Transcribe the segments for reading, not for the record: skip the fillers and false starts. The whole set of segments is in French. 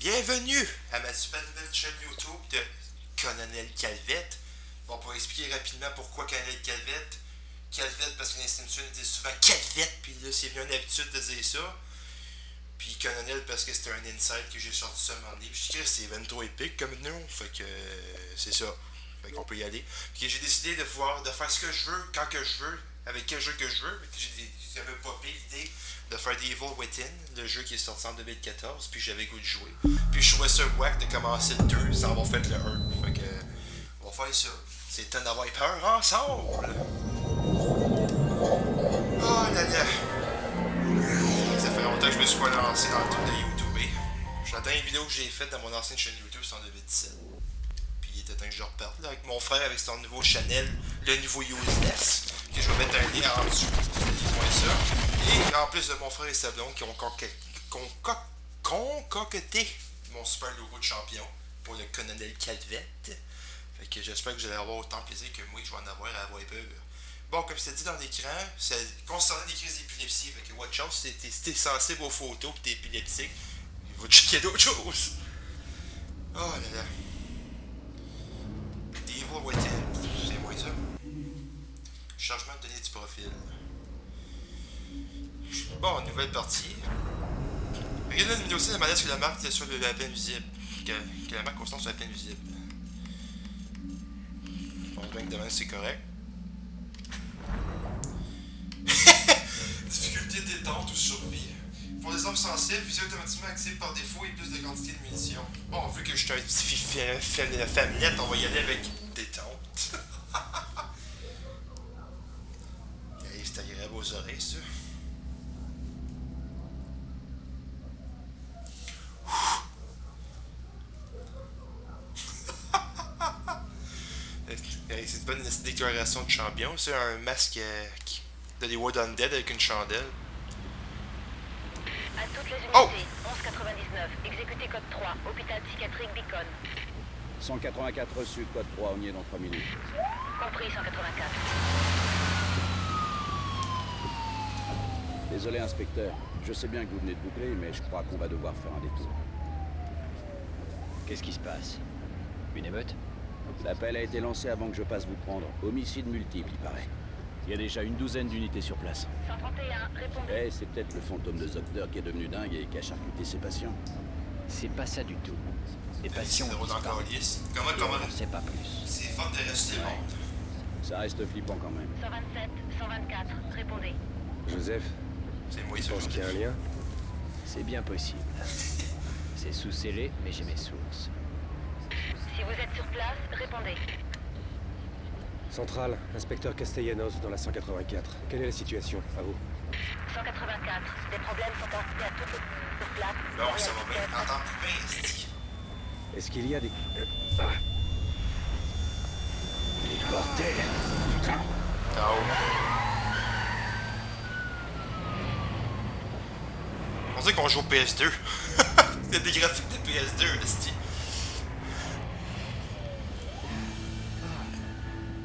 Bienvenue à ma super nouvelle chaîne YouTube de Colonel Calvette. Bon, pour expliquer rapidement pourquoi Colonel Calvette. Calvette parce que l'institution disait souvent Calvette, puis là c'est bien une habitude de dire ça. Puis Colonel parce que c'était un insight que j'ai sorti ça un moment donné. Puis je dis que c'est even trop épique comme nom, fait que c'est ça. Fait qu'on peut y aller. Puis j'ai décidé de faire ce que je veux, quand que je veux, avec quel jeu que je veux. J'avais popé l'idée de faire The Evil Within, le jeu qui est sorti en 2014, puis j'avais goût de jouer. Puis je trouvais ça wack de commencer le 2 sans avoir fait le 1. Fait que, on va faire ça. C'est le temps d'avoir peur ensemble! Oh là là! Ça fait longtemps que je me suis pas lancé dans le truc de YouTube. J'entends une vidéo que j'ai faite dans mon ancienne chaîne YouTube, c'est en 2017. Puis il était temps que je reparte là, avec mon frère, avec son nouveau Chanel, le nouveau Useless, que je vais mettre un lien en dessous. Et en plus de mon frère et sa blonde qui ont concocté mon super logo de champion pour le Colonel Calvette. Fait que j'espère que vous allez avoir autant de plaisir que moi je vais en avoir à avoir peur. Bon, comme c'est dit dans l'écran, c'est concernant les crises d'épilepsie. Fait que watch out, si t'es sensible aux photos pis t'es épileptique, il va te checker d'autres choses. Oh là là. The Evil Within, c'est moi ça. Changement de données du profil. Bon, nouvelle partie. Regardez une vidéo aussi de la manette que la marque est sur la plaine visible. Que la marque constante sur la plaine visible. Je pense bien que demain c'est correct. Difficulté détente ou survie. Pour les hommes sensibles, visée automatiquement active par défaut et plus de quantité de munitions. Bon, vu que je suis un petit femmelette, on va y aller avec détente. Hey, c'est agréable aux oreilles, ça. Hey, c'est pas une déclaration de champion, c'est un masque de des World Undead avec une chandelle. À toutes les unités, Oh! 1199, exécuté code 3, hôpital psychiatrique Beacon. 184 reçu, code 3, on y est dans 3 minutes. Compris 184. Désolé, inspecteur. Je sais bien que vous venez de boucler, mais je crois qu'on va devoir faire un détour. Qu'est-ce qui se passe? Une émeute? L'appel a été lancé avant que je passe vous prendre. Homicide multiple, il paraît. Il y a déjà une douzaine d'unités sur place. 131, répondez. Eh, c'est peut-être le fantôme de Zocter qui est devenu dingue et qui a charcuté ses patients. C'est pas ça du tout. Les patients C'est ont drôle encore disparu. lisse. Et Comment? on n'en sait pas plus. C'est fun de rester bon. Ça reste flippant quand même. 127, 124, répondez. Joseph, C'est moi, tu ça. penses qu'il y a un lien? C'est bien possible. C'est sous scellé, mais j'ai mes sources. Si vous êtes sur place, répondez. Centrale, inspecteur Castellanos dans la 184. Quelle est la situation? À vous. 184, des problèmes sont portés à toutes les sur place. Non, ça va bien. Entends plus bien, esti. Est-ce qu'il y a des... Bordel! Tao. On dirait qu'on joue au PS2. C'est des graphiques de PS2, esti.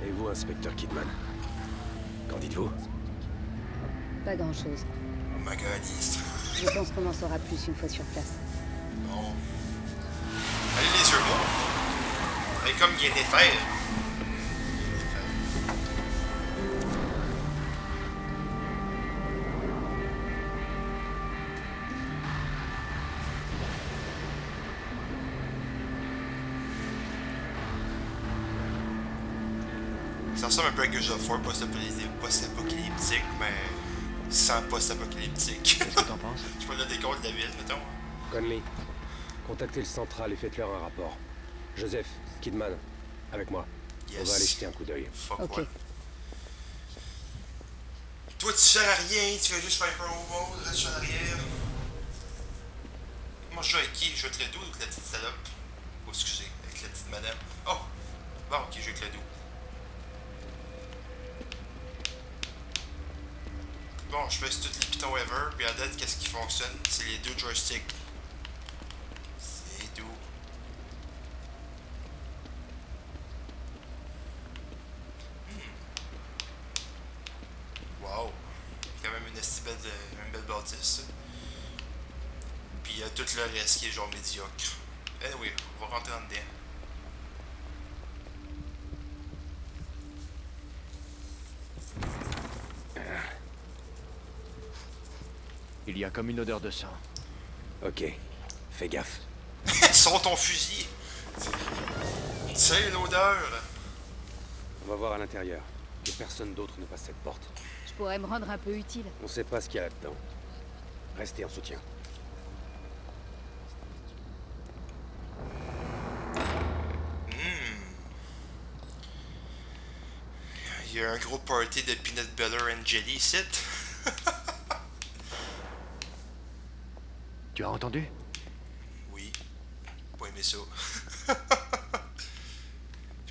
Et vous, inspecteur Kidman? Qu'en dites-vous? Pas grand-chose. Oh my god, yes. Je pense qu'on en saura plus une fois sur place. Bon. Allez, les yeux morts. Et comme il y a des fers. Ça ressemble un peu à Gears of War, post-apocalyptique, mais sans post-apocalyptique. Qu'est-ce que t'en penses? Je peux le décor de la ville, mettons. Conley, contactez le central et faites-leur un rapport. Joseph, Kidman, avec moi. Yes. On va aller jeter un coup d'œil. Fuck Ok. ouais. Toi, tu sers à rien, tu fais juste faire un peu au monde, reste en arrière. Moi, je joue avec qui? Je joue avec le dos ou avec la petite salope? Oh, excusez, avec la petite madame. Oh! Bon, ok, je joue avec le dos. Bon, je fais tous les pitons ever, puis à date, qu'est-ce qui fonctionne? C'est les deux joysticks. C'est tout. Wow! Quand même une belle bâtisse, ça. Puis tout le reste qui est genre médiocre. Anyway, on va rentrer en dedans. Il y a comme une odeur de sang. Ok, fais gaffe. Sors ton fusil! Tu sais l'odeur! On va voir à l'intérieur. Que personne d'autre ne passe cette porte. Je pourrais me rendre un peu utile. On sait pas ce qu'il y a là-dedans. Restez en soutien. Il y a un gros party de peanut butter and jelly ici. Tu as entendu? Oui. Pas aimé ça.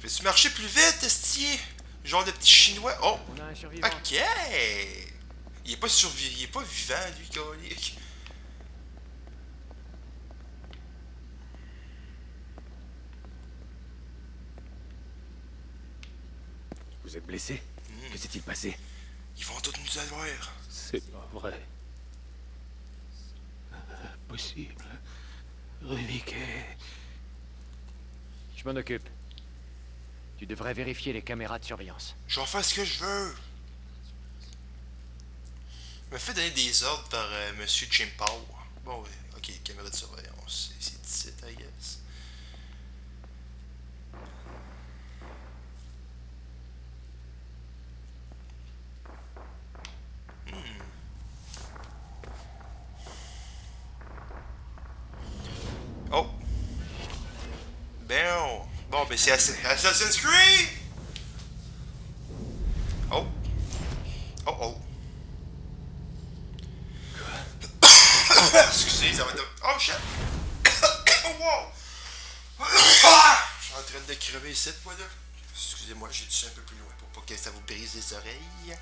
Peux-tu marcher plus vite, estier? Genre de petit chinois. Oh! On a un survivant. Ok! Il est pas il est pas vivant, lui, colique. Vous êtes blessé? Que s'est-il passé? Ils vont tous nous avoir. C'est pas vrai. Possible. Riviquet. Je m'en occupe. Tu devrais vérifier les caméras de surveillance. Je vais faire ce que je veux. Je me fais donner des ordres par Monsieur Chimpao. Bon, ouais. Ok, caméra de surveillance. C'est 17, I guess. Oh! Ben, bon, ben c'est Assassin's Creed! Oh! Oh oh! Excusez, ça va être... Oh shit! Wow! Je suis en train de crever ici, moi là. Excusez-moi, j'ai touché un peu plus loin pour pas que ça vous brise les oreilles.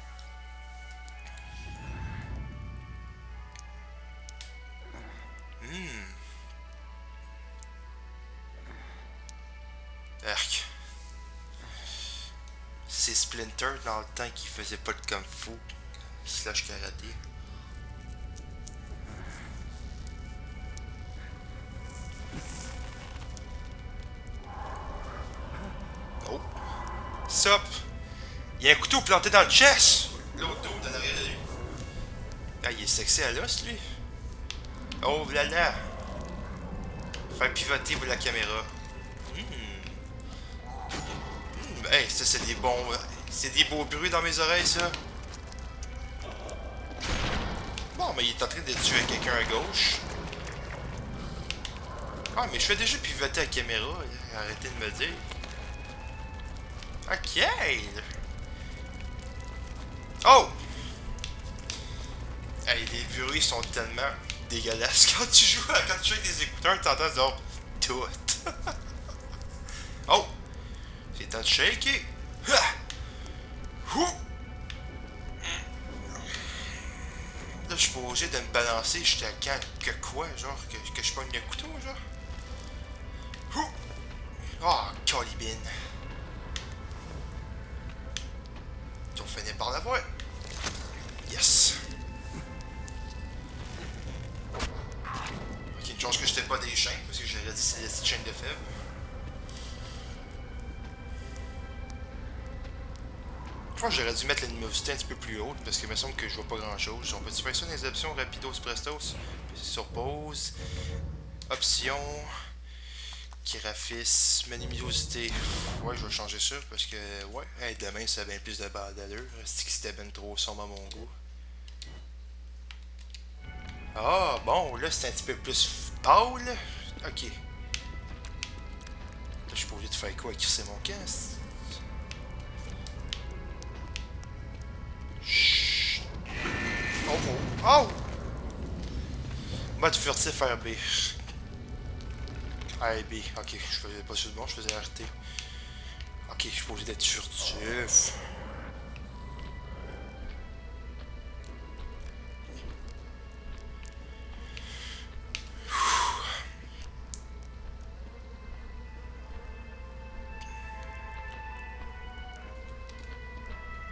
Arc. C'est Splinter dans le temps qui faisait pas de kung fu slash karaté. Oh. Stop. Il y a un couteau planté dans le chest. L'autre dos dans l'arrière de lui. Ah, il est sexy à l'os, lui. Oh là là. Faire pivoter pour la caméra. Hey, ça c'est des bons... C'est des beaux bruits dans mes oreilles, ça. Bon, mais il est en train de tuer quelqu'un à gauche. Ah, mais je fais déjà pivoter la caméra. Arrêtez de me dire. Ok. Oh! Hey, les bruits sont tellement dégueulasses. Quand tu joues avec des écouteurs, t'entends genre tout. Oh! C'est temps de shaker. Ha! Hou! Là, je suis pas obligé de me balancer jusqu'à quand que quoi, genre, que je pogne le couteau, genre. Hou! Oh, colibine. On finit par l'avoir. Yes. Ok, une chance que j'étais pas des chaînes, parce que j'aurais dit c'est des petites chaînes de fèves. Je pense que j'aurais dû mettre l'animosité un petit peu plus haute parce qu'il me semble que je vois pas grand chose. On peut-tu faire ça dans les options rapidos prestos? Puis sur pause. Options. Graphisme, luminosité. Ouais, je vais changer ça parce que, ouais, hey, demain ça a bien plus de balles d'allure. C'est que c'était bien trop sombre à mon goût. Ah, bon, là c'est un petit peu plus pâle. Ok. Là, je suis pas obligé de faire quoi? Crisser mon casque. Chut. Oh oh. Oh! Mode furtif RB. RB. Ok, je faisais pas sur le bon, je faisais RT. Ok, je suis pas obligé d'être furtif.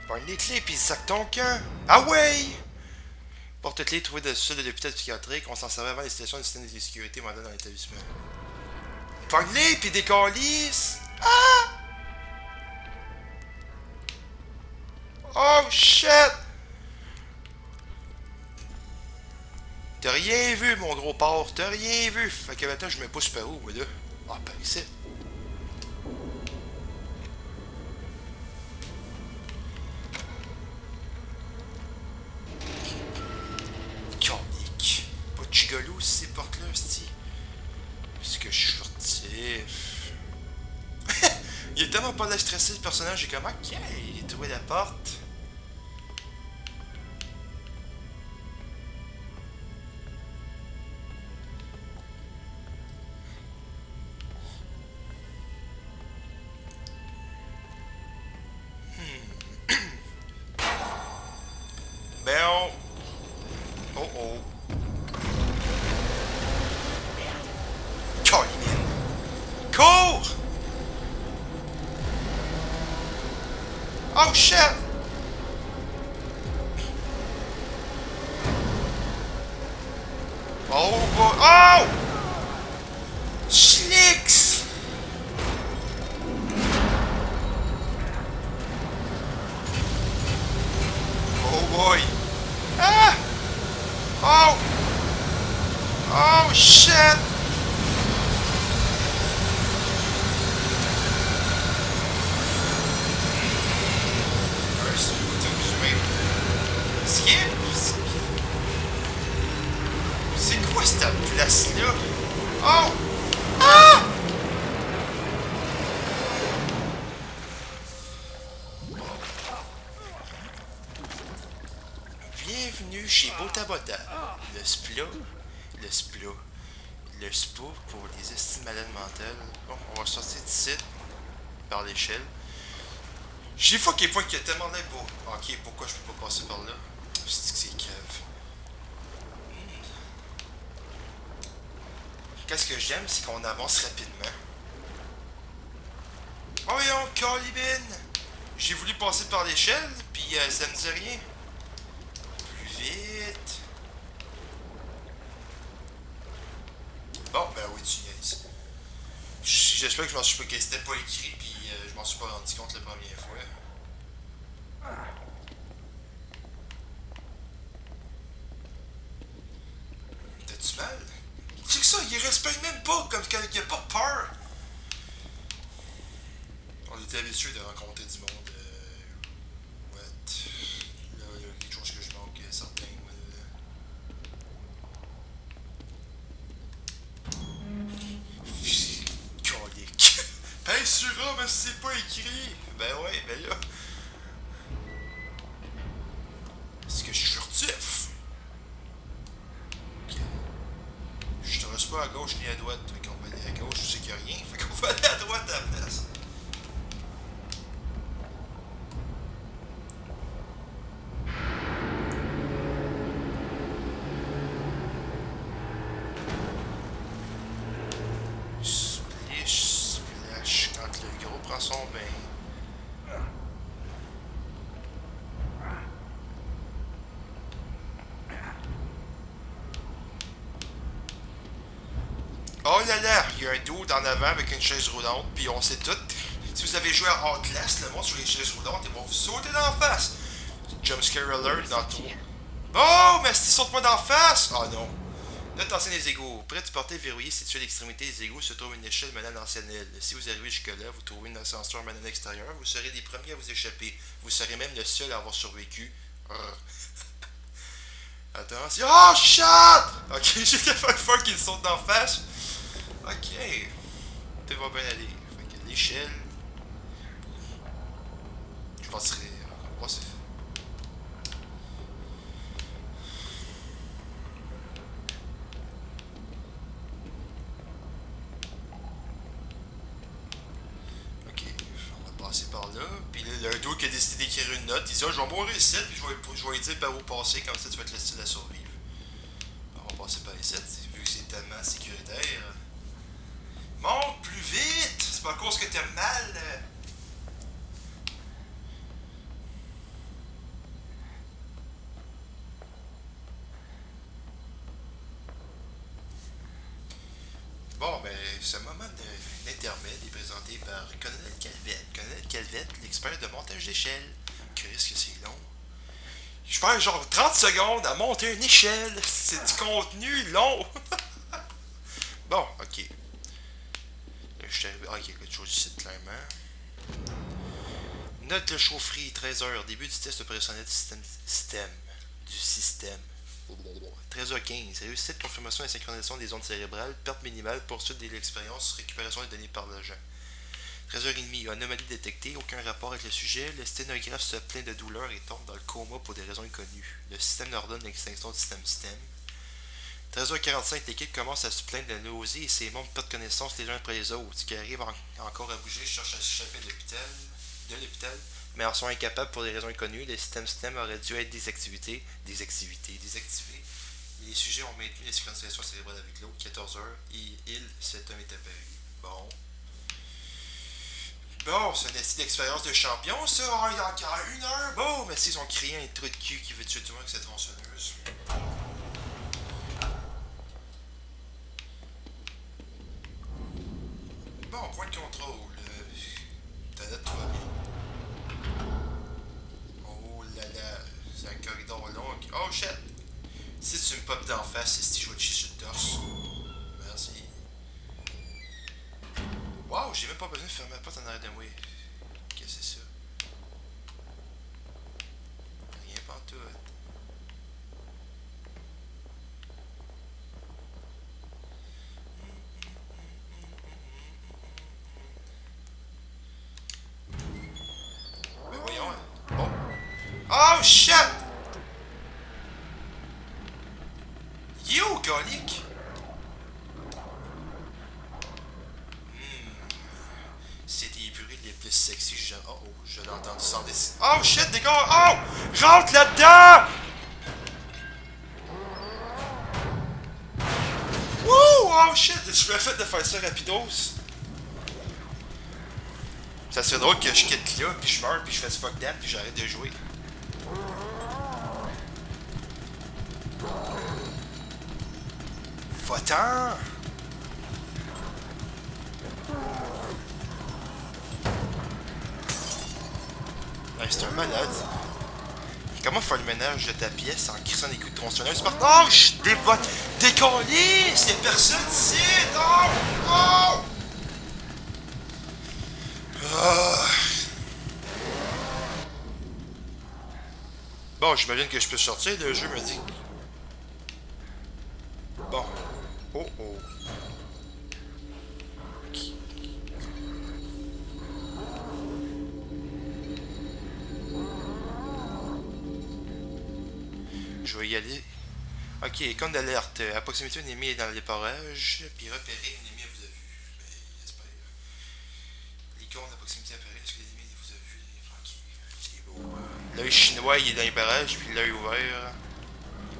Prends les clés pis sac ton camp. Ah ouais! Porte-clés trouvés dans le sous-sol de l'hôpital psychiatrique. On s'en servait avant l'installation du système de sécurité mandant dans l'établissement. Pogne-les pis des calices! Ah! Oh shit! T'as rien vu, mon gros porc, t'as rien vu! Fait que maintenant, je me pousse par où, moi, là? Ah, par ici. Conique. Pas de gigolo, ces portes-là, c'ti. Est-ce que je suis furtif? Il est tellement pas l'air stressé, le personnage, j'ai comme, ok, il a trouvé la porte. Ben, oh oh. Colin! Cours! Oh shit! Oh boy! Oh! Schlicks! Oh boy! Ah! Oh! Oh shit! C'est quoi cette place-là? Oh! Ah! Bienvenue chez Botabota. Le SPLA. Le SPLA. Le SPA pour les estimes malades mentales. Bon, on va sortir d'ici. Par l'échelle. J'ai fucké point qu'il y a tellement d'air pour. Ok, pourquoi je peux pas passer par là? C'est que c'est crève. Qu'est-ce que j'aime, c'est qu'on avance rapidement. Oh voyons, Calibin! J'ai voulu passer par l'échelle, puis ça me dit rien. Plus vite. Bon, ben oui, tu niaises. J'espère que que c'était pas écrit, puis je m'en suis pas rendu compte la première fois. T'as-tu mal? C'est que ça, il respecte même pas, comme quand il a pas peur. On était habitués de rencontrer du monde. What? Là, il y a quelque chose que je manque, certain. Colique. Pèse sur A, mais c'est pas écrit. Ben ouais, ben là. Est-ce que je suis furtif? Ok. Je traverse pas à gauche ni à droite. Fait qu'on va aller à gauche, je sais qu'il y a rien. Fait qu'on va aller à droite à la place. Splish, splash, quand le gros prend son bain. Oh là là, il y a un dude en avant avec une chaise roulante, puis on sait tout. Si vous avez joué à Outlast, le monde sur les chaises roulantes, ils vont vous sauter d'en face. Jumpscare alert dans tout. Oh, mais si saute-moi d'en face! Oh non. Là, attention les égouts. Près du portail verrouillé situé à l'extrémité des égouts se trouve une échelle menant à l'ancienne île. Si vous arrivez jusque-là, vous trouvez une ascenseur menant à l'extérieur, vous serez les premiers à vous échapper. Vous serez même le seul à avoir survécu. Attention. Oh, shit! Ok, j'ai fait fuck qu'il saute d'en face. Ok. Tout va bien aller. Fait que l'échelle. Je penserais. Ok, on va passer par là. Puis là, il y a un dos qui a décidé d'écrire une note. Il dit, ah, je vais mourir ici, puis je vais lui dire par où passer, comme ça tu vas te laisser la survivre. On va passer par ici, vu que c'est tellement sécuritaire. Monte plus vite! C'est pas à cause que t'as mal. Bon, ben, ce moment d'intermède est présenté par Colonel Calvette. Colonel Calvette, l'expert de montage d'échelle. Qu'est-ce que c'est long? Je perds genre 30 secondes à monter une échelle. C'est du contenu long. Bon, ok. Là, je suis arrivé. Ah, il y a quelque chose ici, clairement. Note de chaufferie, 13h. Début du test opérationnel du système. 13h15. Réussite, confirmation et synchronisation des ondes cérébrales. Perte minimale, poursuite de l'expérience, récupération des données par l'agent. 13h30. Anomalie détectée, aucun rapport avec le sujet. Le sténographe se plaint de douleur et tombe dans le coma pour des raisons inconnues. Le système ordonne l'extinction du système. 13h45, l'équipe commence à se plaindre de nausées et ses membres perdent connaissance les uns après les autres. Ce qui arrive encore à bouger, cherche à s'échapper de l'hôpital, mais en sont incapables pour des raisons inconnues. Le système aurait dû être désactivé. Les sujets ont maintenu les synchronisations cérébrales avec l'autre. 14h, cet homme est apparu. Bon, c'est une essai d'expérience de champion, ça. Il y a encore 1 heure. Bon, mais s'ils ont créé un trou de cul qui veut tuer tout le monde avec cette tronçonneuse. Bon, point de contrôle. Ta note, tout va bien. Oh là là, c'est un corridor long. Oh shit! Si tu me popes d'en face, c'est si je vais te chier sur le torse. Merci. Wow, j'ai même pas besoin de fermer la porte en arrière de moi. Qu'est-ce que c'est ça? Rien pantoute. Ben voyons. Oh! Oh shit! Yo, conique! C'est des bruits les plus sexy que j'ai... Oh, je l'ai entendu sans décider. Oh shit, des gars! Oh! Rentre là-dedans! Wouh! Oh shit! Je me fait de faire ça rapidos. Ça serait drôle que je quitte là, puis je meurs, puis je fais fuck that, puis j'arrête de jouer. Va-t'en! Ouais, c'est un malade. Comment faire le ménage de ta pièce en crissant des coups de tronçonneuse par... Oh! Je dévote! Décollisse! Y'a personne ici! Oh! Oh! Ah. Bon, j'imagine que je peux sortir, le jeu me dit. Bon. Oh oh. Je vais y aller. Ok, icône d'alerte. À proximité, un ennemi est dans les parages. Puis repérer, un ennemi vous a vu. Mais j'espère. L'icône à proximité apparaît. Est-ce que l'ennemi vous a vu? Ok, c'est beau. L'œil chinois, il est dans les parages. Puis l'œil ouvert, il m'a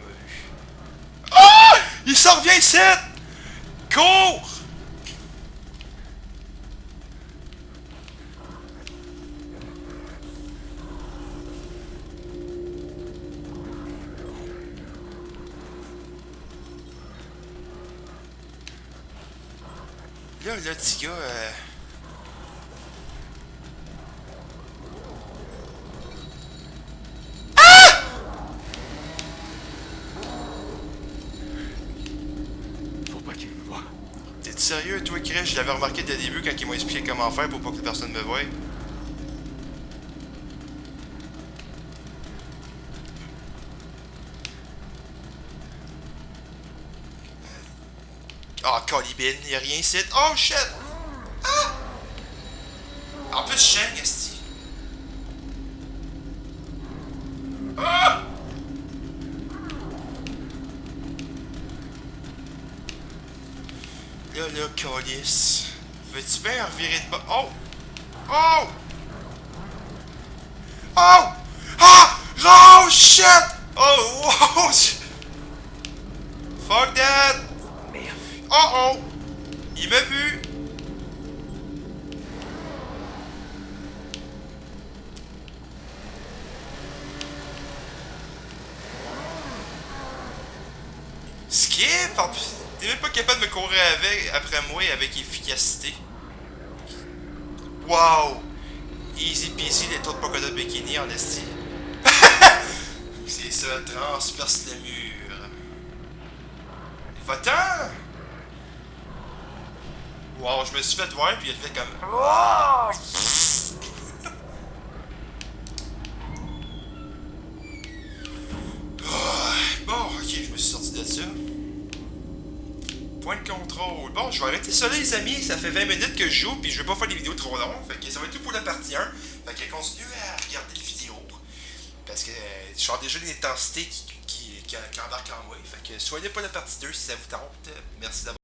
vu. Ah! Il s'en revient ici! Cours! Là, le petit gars... Ah! Faut pas qu'il me voie. T'es sérieux, toi, Chris? Je l'avais remarqué dès le début quand ils m'ont expliqué comment faire pour pas que personne me voie. Ah, Colibine, y'a rien ici. Oh shit! Ah! En plus, je chaîne, esti. Ah! Là, Colis. Veux-tu bien revirer de bas? Oh! Oh! Oh! Ah! Oh shit! Oh! Oh! Fuck that! Oh oh! Il m'a vu! Skip! T'es même pas capable de me courir après moi avec efficacité. Wow! Easy peasy, les taux de polka dot bikini en esti. C'est ça, transperce le mur. Va-t'en! Wow, je me suis fait voir, puis il a fait comme... Oh! Bon, ok, je me suis sorti de ça. Point de contrôle. Bon, je vais arrêter ça là, les amis. Ça fait 20 minutes que je joue, puis je vais pas faire des vidéos trop longues. Fait que ça va être tout pour la partie 1. Fait que continuez à regarder les vidéos. Parce que je sens déjà l'intensité qui embarque en moi. Fait que soyez pas la partie 2 si ça vous tente. Merci d'avoir.